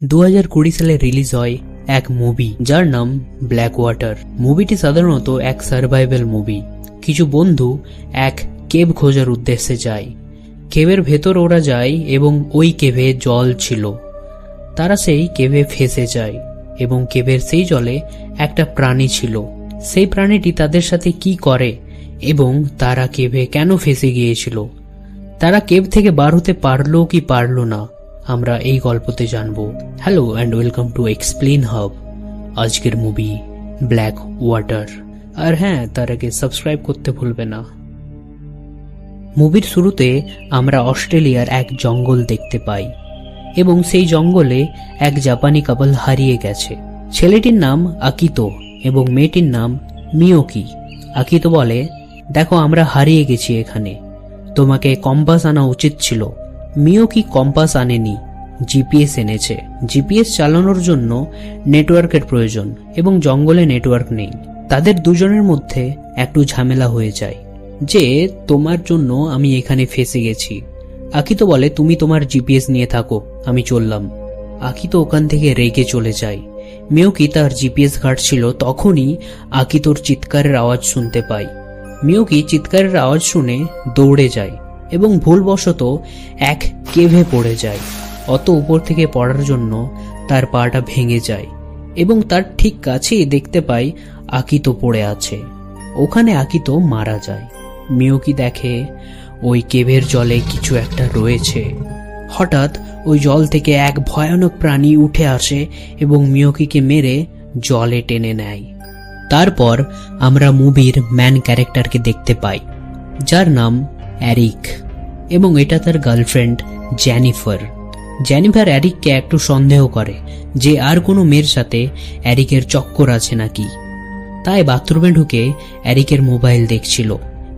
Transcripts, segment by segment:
2020 সালে রিলিজ হয় এক মুভি যার নাম ব্ল্যাক ওয়াটার। মুভিটি সাধারণত এক সার্ভাইভাল মুভি। কিছু বন্ধু এক কেভ খোঁজার উদ্দেশ্যে যায়। কেভের ভেতর ওরা যায় এবং ওই কেভে জল ছিল। তারা সেই কেভে ফেসে যায় এবং কেভের সেই জলে একটা প্রাণী ছিল। সেই প্রাণীটি তাদের সাথে কি করে এবং তারা কেভে কেন ফেসে গিয়েছিল, তারা কেভ থেকে বার হতে পারলো কি পারলো না, আমরা এই গল্পতে জানবো। Hello and welcome to explain hub. আজকের মুভি ব্ল্যাক ওয়াটার। আর হ্যাঁ, তার আগে সাবস্ক্রাইব করতে ভুলবে না। মুভির শুরুতে আমরা অস্ট্রেলিয়ার এক জঙ্গল দেখতে পাই এবং সেই জঙ্গলে এক জাপানি কাপল হারিয়ে গেছে। ছেলেটির নাম আকিতো এবং মেয়েটির নাম মিয়োকি। আকিতো বলে, দেখো আমরা হারিয়ে গেছি এখানে, তোমাকে কম্পাস আনা উচিত ছিল। মিয়োকি কম্পাস আনেনি, জিপিএস এনেছে। জিপিএস চালানোর জন্য নেটওয়ার্কের প্রয়োজন এবং জঙ্গলে নেটওয়ার্ক নেই। তাদের দুজনের মধ্যে একটু ঝামেলা হয়ে যায় যে তোমার জন্য আমি এখানে ফেসে গেছি। আকিতো বলে, তুমি তোমার জিপিএস নিয়ে থাকো, আমি চললাম। আকিতো ওখান থেকে রেগে চলে যায়। মিয়োকি তার জিপিএস ঘাঁটছিল, তখনই আকিতোর চিৎকারের আওয়াজ শুনতে পায়। মিয়োকি চিৎকারের আওয়াজ শুনে দৌড়ে যায় এবং ভুলবশত এক কেভে পড়ে যায়। অত উপর থেকে পড়ার জন্য তার পাটা ভেঙে যায় এবং তার ঠিক কাছেই দেখতে পায় আকিতো পড়ে আছে। ওখানে আকিতো মারা যায়। মিয়োকি দেখে ওই কেভের জলে কিছু একটা রয়েছে। হঠাৎ ওই জল থেকে এক ভয়ানক প্রাণী উঠে আসে এবং মিয়োকিকে মেরে জলে টেনে নেয়। তারপর আমরা মুভির ম্যান ক্যারেক্টারকে দেখতে পাই, যার নাম অ্যারিক এবং এটা তার গার্লফ্রেন্ড জেনিফার। জেনিফার অ্যারিককে একটু সন্দেহ করে যে আর কোনো মেয়ের সাথে অ্যারিকের চক্কর আছে নাকি। তাই বাথরুমে ঢুকে অ্যারিকের মোবাইল দেখছিল।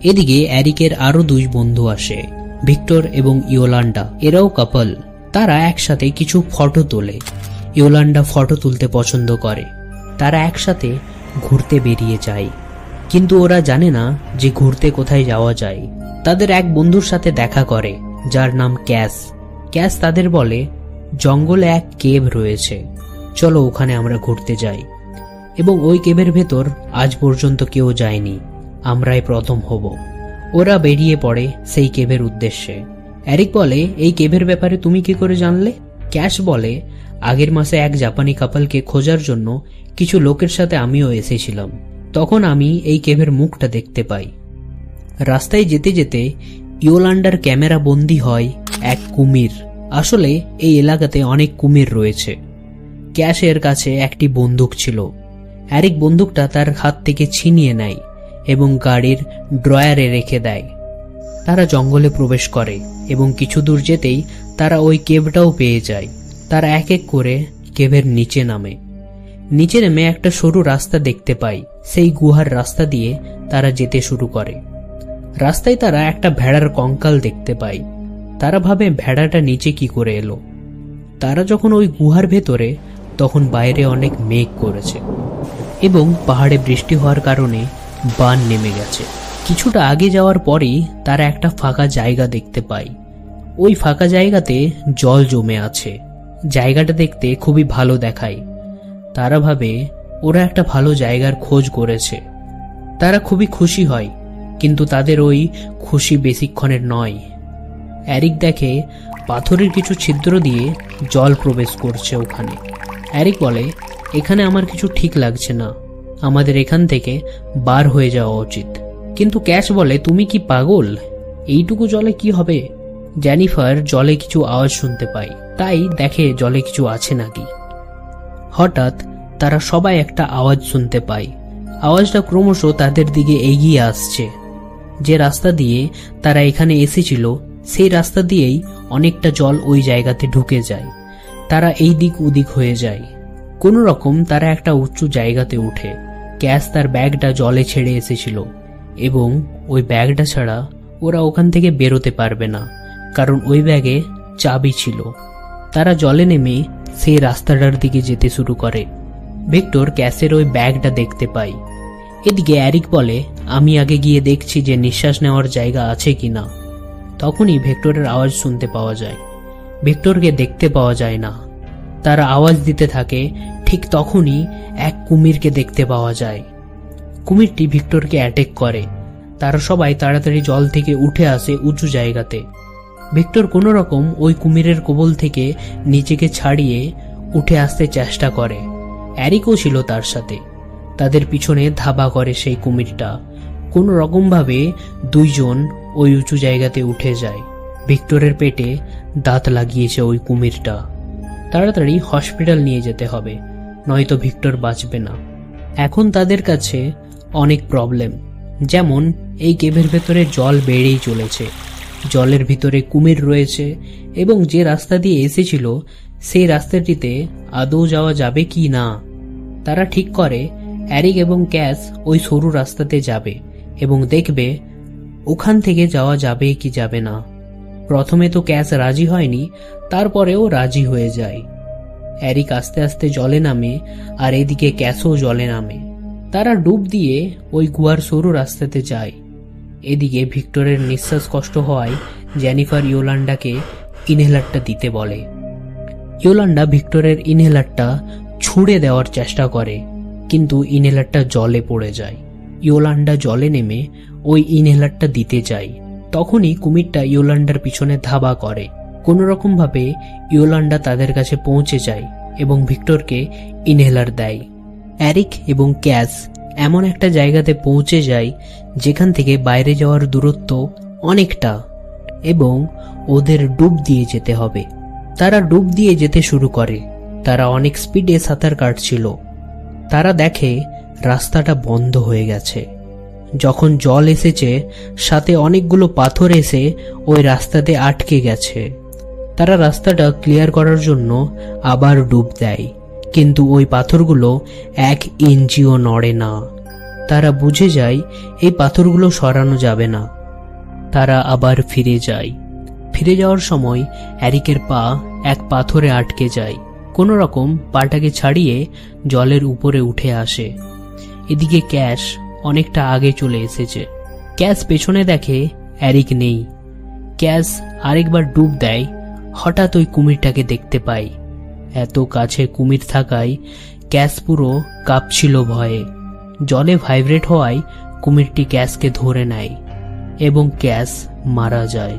এদিকে অ্যারিকের আরো দুই বন্ধু আসে, ভিক্টর এবং ইয়োলান্ডা। এরাও কাপল। তারা একসাথে কিছু ফটো তোলে। ইয়োলান্ডা ফটো তুলতে পছন্দ করে। তারা একসাথে ঘুরতে বেরিয়ে যায়, কিন্তু ওরা জানে না যে ঘুরতে কোথায় যাওয়া যায়। তাদের এক বন্ধুর সাথে দেখা করে, যার নাম ক্যাস। ক্যাস তাদের বলে, জঙ্গলে এক কেভ রয়েছে, চলো ওখানে আমরা ঘুরতে যাই। এবং ওই কেভের ভেতর আজ পর্যন্ত কেউ যায়নি, আমরাই প্রথম হব। ওরা বেরিয়ে পড়ে সেই কেভের উদ্দেশ্যে। অ্যারিক বলে, এই কেভের ব্যাপারে তুমি কি করে জানলে? ক্যাশ বলে, আগের মাসে এক জাপানি কাপলকে খোঁজার জন্য কিছু লোকের সাথে আমিও এসেছিলাম। তখন আমি এই কেভের মুখটা দেখতে পাই। রাস্তায় যেতে যেতে ইয়োলান্ডার ক্যামেরা বন্দী হয় এক কুমির। আসলে এই এলাকাতে অনেক কুমির রয়েছে। ক্যাশের কাছে একটি বন্দুক ছিল। অ্যারিক বন্দুকটা তার হাত থেকে ছিনিয়ে নেয় এবং গাড়ির ড্রয়ারে রেখে দেয়। তারা জঙ্গলে প্রবেশ করে এবং কিছু দূর যেতেই তারা ওই কেভটাও পেয়ে যায়। তারা এক এক করে কেভের নিচে নামে। নিচে নেমে একটা সরু রাস্তা দেখতে পায়। সেই গুহার রাস্তা দিয়ে তারা যেতে শুরু করে। রাস্তায় তারা একটা ভেড়ার কঙ্কাল দেখতে পায়। তারা ভাবে ভেড়াটা নিচে কি করে এলো। তারা যখন ওই গুহার ভেতরে, তখন বাইরে অনেক মেঘ করেছে এবং পাহাড়ে বৃষ্টি হওয়ার কারণে বান নেমে গেছে। কিছুটা আগে যাওয়ার পরেই তারা একটা ফাঁকা জায়গা দেখতে পায়। ওই ফাঁকা জায়গাতে জল জমে আছে। জায়গাটা দেখতে খুবই ভালো দেখায়। তারা ভাবে ওরা একটা ভালো জায়গার খোঁজ করেছে। তারা খুবই খুশি হয়, কিন্তু তাদের ওই খুশি বেশিক্ষণের নয়। অ্যারিক দেখে পাথরের কিছু ছিদ্র দিয়ে জল প্রবেশ করছে ওখানে। অ্যারিক বলে, এখানে আমার কিছু ঠিক লাগছে না, আমাদের এখান থেকে বার হয়ে যাওয়া উচিত। কিন্তু ক্যাশ বলে, তুমি কি পাগল, এইটুকু জলে কি হবে? জেনিফার জলে কিছু আওয়াজ শুনতে পায়, তাই দেখে জলে কিছু আছে নাকি। হঠাৎ তারা সবাই একটা আওয়াজ শুনতে পায়। আওয়াজটা ক্রমশ তাদের দিকে এগিয়ে আসছে। যে রাস্তা দিয়ে তারা এখানে এসেছিল সেই রাস্তা দিয়েই অনেকটা জল ওই জায়গাতে ঢুকে যায়। তারা এই দিক ওদিক হয়ে যায়। কোন রকম তারা একটা উঁচু জায়গাতে উঠে। ক্যাশ তার ব্যাগটা জলে ছেড়ে এসেছিল এবং ওই ব্যাগটা ছাড়া ওরা ওখান থেকে বেরোতে পারবে না, কারণ ওই ব্যাগে চাবি ছিল। তারা জলে নেমে সেই রাস্তাটার দিকে যেতে শুরু করে। ভিক্টর ক্যাশের ওই ব্যাগটা দেখতে পায়। এদিকে অ্যারিক বলে, আমি আগে গিয়ে দেখছি যে নিঃশ্বাস নেওয়ার জায়গা আছে কিনা। তখনই ভিক্টরের আওয়াজ শুনতে পাওয়া যায়। ভিক্টরকে দেখতে পাওয়া যায় না। তারা আওয়াজ দিতে থাকে। ঠিক তখনই এক কুমিরকে দেখতে পাওয়া যায়। কুমিরটি ভিক্টরকে অ্যাটাক করে। তারা সবাই তাড়াতাড়ি জল থেকে উঠে আসে উঁচু জায়গাতে। ভিক্টর কোনো রকম ওই কুমিরের কবল থেকে নিজেকে ছাড়িয়ে উঠে আসতে চেষ্টা করে। অ্যারিকও ছিল তার সাথে। তাদের পিছনে ধাবা করে সেই কুমিরটা। কোনো রকমভাবে দুইজন ওই উঁচু জায়গাতে উঠে যায়। ভিক্টরের পেটে দাঁত লাগিয়েছে ওই কুমিরটা। তাড়াতাড়ি হসপিটাল নিয়ে যেতে হবে, নয়তো ভিক্টর বাঁচবে না। এখন তাদের কাছে অনেক প্রবলেম, যেমন এই কেভের ভেতরে জল বেড়েই চলেছে, জলের ভিতরে কুমির রয়েছে, এবং যে রাস্তা দিয়ে এসেছিল সেই রাস্তাটিতে আদৌ যাওয়া যাবে কি না। তারা ঠিক করে অ্যারিক এবং ক্যাস ওই সরু রাস্তাতে যাবে এবং দেখবে ওখান থেকে যাওয়া যাবে কি যাবে না। প্রথমে তো ক্যাস রাজি হয়নি, তারপরেও রাজি হয়ে যায়। অ্যারিক আস্তে আস্তে জলে নামে, আর এদিকে ক্যাসও জলে নামে। তারা ডুব দিয়ে ওই গুহার সরু রাস্তাতে যায়। এদিকে ভিক্টরের নিঃশ্বাস কষ্ট হওয়ায় জেনিফার ইয়োলান্ডাকে ইনহেলারটা দিতে বলে। ইয়োলান্ডা ভিক্টরের ইনহেলারটা ছুঁড়ে দেওয়ার চেষ্টা করে, কিন্তু ইনহেলারটা জলে পড়ে যায়। ইয়োলান্ডা জলে নেমে ওই ইনহেলারটা দিতে যায়। তখনই কুমিরটা ইয়োলান্ডার পিছনে ধাবা করে। কোনো রকম ভাবে ইয়োলান্ডা তাদের কাছে পৌঁছে যায় এবং ভিক্টরকে ইনহেলার দেয়। অ্যারিক এবং ক্যাস এমন একটা জায়গাতে পৌঁছে যায় যেখান থেকে বাইরে যাওয়ার দূরত্ব অনেকটা, এবং ওদের ডুব দিয়ে যেতে হবে। তারা ডুব দিয়ে যেতে শুরু করে। তারা অনেক স্পিডে সাঁতার কাটছিল। তারা দেখে রাস্তাটা বন্ধ হয়ে গেছে। যখন জল এসেছে, সাথে অনেকগুলো পাথর এসে ওই রাস্তাতে আটকে গেছে। তারা রাস্তাটা ক্লিয়ার করার জন্য আবার ডুব দেয়, কিন্তু ওই পাথরগুলো 1 ইঞ্চিও নড়ে না। তারা বুঝে যায় এই পাথরগুলো সরানো যাবে না। তারা আবার ফিরে যায়। ফিরে যাওয়ার সময় অ্যারিকের পা এক পাথরে আটকে যায়। কোনো রকম পাটাকে ছাড়িয়ে জলের উপরে উঠে আসে। এদিকে ক্যাশ অনেকটা আগে চলে এসেছে। ক্যাশ পেছনে দেখে অ্যারিক নেই। ক্যাশ আরেকবার ডুব দেয়। হঠাৎ ওই কুমিরটাকে দেখতে পায়। এত কাছে কুমির থাকায় ক্যাশ পুরো কাঁপছিল ভয়ে। জলে ভাইব্রেট হওয়ায় কুমিরটি ক্যাশকে ধরে নেয় এবং ক্যাশ মারা যায়।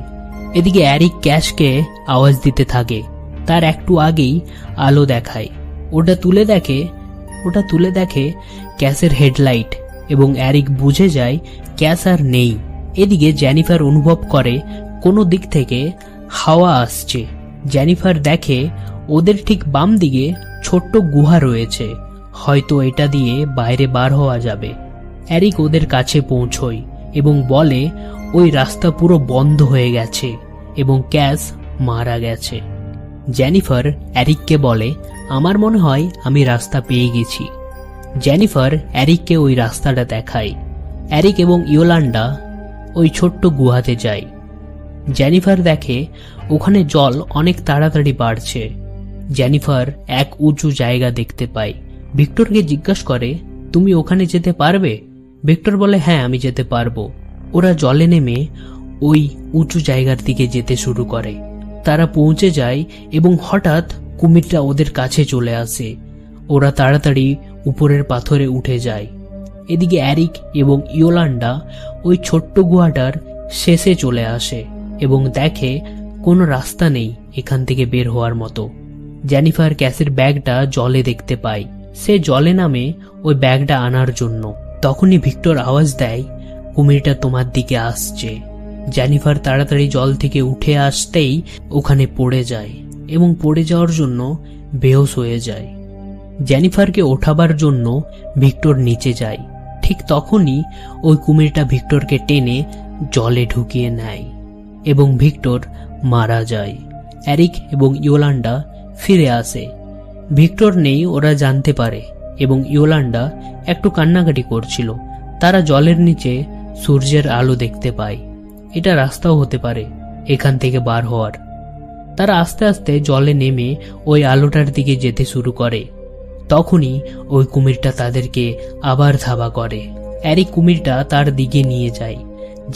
এদিকে অ্যারিক ক্যাশকে আওয়াজ দিতে থাকে। তার একটু আগেই আলো দেখায়। ওটা তুলে দেখে ক্যাশের হেডলাইট, এবং অ্যারিক বুঝে যায় ক্যাশ আর নেই। এদিকে জেনিফার অনুভব করে কোনো দিক থেকে হাওয়া আসছে। জেনিফার দেখে ওদের ঠিক বাম দিকে ছোট্ট গুহা রয়েছে, হয়তো এটা দিয়ে বাইরে বার হওয়া যাবে। অ্যারিক ওদের কাছে পৌঁছয় এবং বলে ওই রাস্তা পুরো বন্ধ হয়ে গেছে এবং ক্যাশ মারা গেছে। জেনিফার অ্যারিককে বলে, আমার মনে হয় আমি রাস্তা পেয়ে গেছি। জেনিফার অ্যারিককে ওই রাস্তাটা দেখায়। অ্যারিক এবং ইয়োলান্ডা ওই ছোট্ট গুহাতে যায়। জেনিফার দেখে ওখানে জল অনেক তাড়াতাড়ি বাড়ছে। জেনিফার এক উঁচু জায়গা দেখতে পায়। ভিক্টরকে জিজ্ঞাসা করে, তুমি ওখানে যেতে পারবে? ভিক্টর বলে, হ্যাঁ, আমি যেতে পারবো। ওরা জলে নেমে ওই উঁচু জায়গার দিকে যেতে শুরু করে। তারা পৌঁছে যায় এবং হঠাৎ কুমিরটা ওদের কাছে চলে আসে। ওরা তাড়াতাড়ি উপরের পাথরে উঠে যায়। এদিকে অ্যারিক এবং ইয়োলান্ডা ওই ছোট্ট গুহাটার শেষে চলে আসে এবং দেখে কোনো রাস্তা নেই এখান থেকে বের হওয়ার মতো। জেনিফার ক্যাসের ব্যাগটা জলে দেখতে পায়। সে জলে নামে ওই ব্যাগটা আনার জন্য। তখনই ভিক্টর আওয়াজ দেয়, কুমিরটা তোমার দিকে আসছে। জেনিফার তাড়াতাড়ি জল থেকে উঠে আসতেই ওখানে পড়ে যায় এবং পড়ে যাওয়ার জন্য বেহুশ হয়ে যায়। জেনিফারকে ওঠাবার জন্য ভিক্টর নিচে যায়। ঠিক তখনই ওই কুমিরটা ভিক্টরকে টেনে জলে ঢুকিয়ে নেয় এবং ভিক্টর মারা যায়। অ্যারিক এবং ইয়োলান্ডা ফিরে আসে। ভিক্টর নেই ওরা জানতে পারে এবং ইয়োলান্ডা একটু কান্নাকাটি করছিল। তারা জলের নিচে সূর্যের আলো দেখতে পায়। এটা রাস্তাও হতে পারে এখান থেকে বার হওয়ার। তারা আস্তে আস্তে জলে নেমে ওই আলোটার দিকে যেতে শুরু করে। তখনই ওই কুমিরটা তাদেরকে আবার ধাবা করে। অ্যারিক কুমিরটা তার দিকে নিয়ে যায়।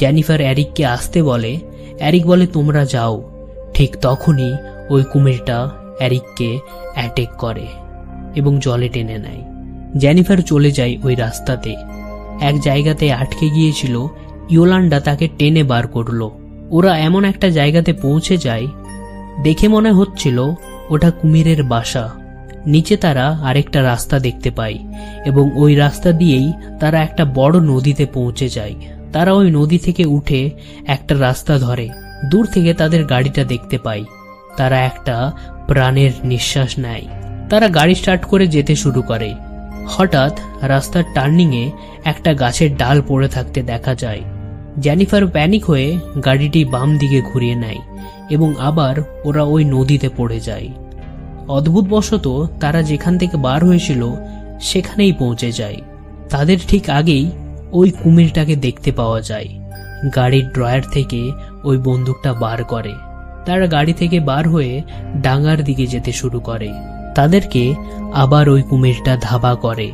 জেনিফার অ্যারিককে আসতে বলে। অ্যারিক বলে, তোমরা যাও। ঠিক তখনই ওই কুমিরটা এরিককে অ্যাটেক করে এবং জলে টেনে নেয়। জেনিফার চলে যায় ওই রাস্তাতে। এক জায়গাতে আটকে গিয়েছিল, ইয়োলান্ডা তাকে টেনে বার করল। ওরা এমন একটা জায়গাতে পৌঁছে যায়, দেখে মনে হচ্ছিল ওটা কুমিরের বাসা। নিচে তারা আরেকটা রাস্তা দেখতে পায় এবং ওই রাস্তা দিয়েই তারা একটা বড় নদীতে পৌঁছে যায়। তারা ওই নদী থেকে উঠে একটা রাস্তা ধরে। দূর থেকে তাদের গাড়িটা দেখতে পায়। তারা একটা প্রাণের নিঃশ্বাস নেয়। তারা গাড়ি স্টার্ট করে যেতে শুরু করে। হঠাৎ রাস্তার টার্নিংয়ে একটা গাছের ডাল পড়ে থাকতে দেখা যায়। জেনিফার প্যানিক হয়ে গাড়িটি বাম দিকে ঘুরিয়ে নেয় এবং আবার ওরা ওই নদীতে পড়ে যায়। অদ্ভুতবশত তারা যেখান থেকে বার হয়েছিল সেখানেই পৌঁছে যায়। তাদের ঠিক আগেই ওই কুমিরটাকে দেখতে পাওয়া যায়। গাড়ির ড্রয়ার থেকে ওই বন্দুকটা বার করে। তারা গাড়ি থেকে বার হয়ে ডাঙার দিকে যেতে শুরু করে। তাদেরকে আবার ওই কুমিরটা ধাবা করে।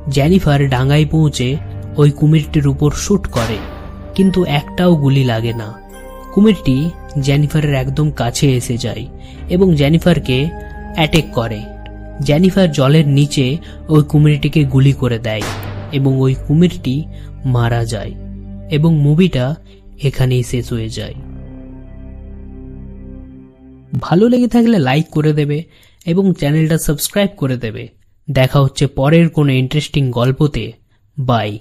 জেনিফার ডাঙায় পৌঁছে ওই কুমিরটির উপর শুট করে, কিন্তু একটাও গুলি লাগে না। কুমিরটি জেনিফারের একদম কাছে এসে যায় এবং জেনিফারকে অ্যাটেক করে। জেনিফার জলের নিচে ওই কুমিরটিকে গুলি করে দেয় এবং ওই কুমিরটি মারা যায় এবং মুভিটা এখানেই শেষ হয়ে যায়। ভালো লেগে থাকলে লাইক করে দেবে এবং চ্যানেলটা সাবস্ক্রাইব করে দেবে। দেখা হচ্ছে পরের কোনো ইন্টারেস্টিং গল্পতে। বাই।